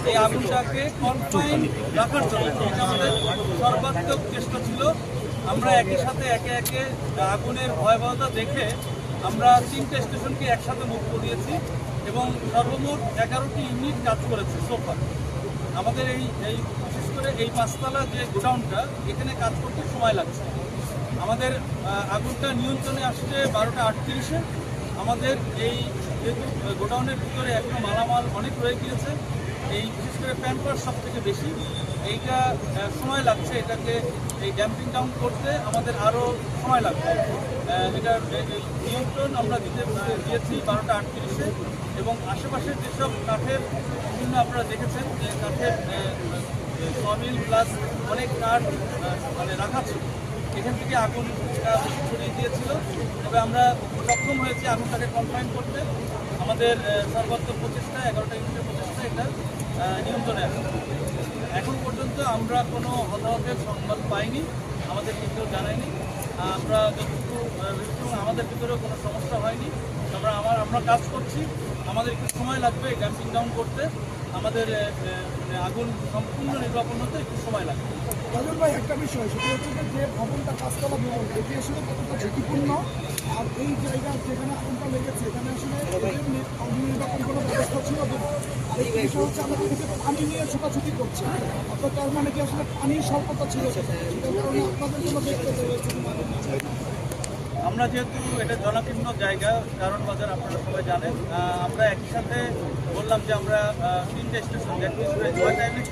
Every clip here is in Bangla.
এই আগুনটাকে কনফাইন রাখার জন্য এটা আমাদের সর্বাত্মক চেষ্টা ছিল। আমরা একই সাথে একে একে আগুনের ভয়াবহতা দেখে আমরা 3টে স্টেশনকে একসাথে মুভ করিয়েছি এবং সর্বমোট 11টি ইউনিট কাজ করেছে সোফা। আমাদের এই বিশেষ করে এই 5তলা যে গোডাউনটা এখানে কাজ করতে সময় লাগছে। আমাদের আগুনটা নিয়ন্ত্রণে আসছে 12টা 38-এ। আমাদের এই যেহেতু গোডাউনের ভিতরে এখনো মালামাল অনেক রয়ে গিয়েছে, এই বিশেষ করে প্যাম্পার সব থেকে বেশি, এইটা সময় লাগছে। এটাকে এই ড্যাম্পিং ডাউন করতে আমাদের আরও সময় লাগবে। এটার নিয়ন্ত্রণ আমরা দিয়েছি 12টা 38-এ এবং আশেপাশের যেসব কাঠের বিভিন্ন আপনারা দেখেছেন যে কাঠের সমিল প্লাস অনেক কাঠ মানে রাখা ছিল, এখান থেকে আগুনটা ছড়িয়ে দিয়েছিল। তবে আমরা সক্ষম হয়েছি আগুনটাকে কনফাইন করতে। আমাদের সর্বাত্মক প্রচেষ্টা 11টা ইউনিটের প্রচেষ্টা এটা নিয়ন্ত্রণে আছে। এখন পর্যন্ত আমরা কোনো হতাহতের সংবাদ পাইনি, আমাদের কেউ জানায়নি। আমরা যতটুকু আমাদের ভিতরেও কোনো সমস্যা হয়নি। আমরা কাজ করছি, আমাদের একটু সময় লাগবে ড্যাম্পিং ডাউন করতে। আমাদের আগুন সম্পূর্ণ নির্বাপন হতে একটু সময় লাগবে। রাজল ভাই, একটা বিষয় সেটা হচ্ছে যে ভবনটা 5তলা ভবন, এটি আসলে কতটা ঝুঁকিপূর্ণ, আর এই জায়গা যেখানে আগুনটা লেগেছে এখানে আসলে নির্বাপন কোনো ব্যবস্থা ছিল না। এই বিষয় হচ্ছে আমাদের কিন্তু পানি নিয়ে ছোটাছুটি করছে, অর্থাৎ তার মানে কি আসলে পানির স্বল্পতা ছিল, সেটার কারণে আপনাদের কোনো দেখতে পেয়েছে। আমরা যেহেতু এটা জনাকীর্ণ জায়গা, কারণ বাজার আপনারা সবাই জানেন, আমরা একই সাথে বললাম যে আমরা 3টে স্টেশন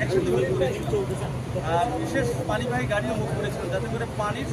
একসাথে মুভ করেছি। বিশেষ পানিবাহী গাড়িও মুভ করেছিল যাতে করে পানির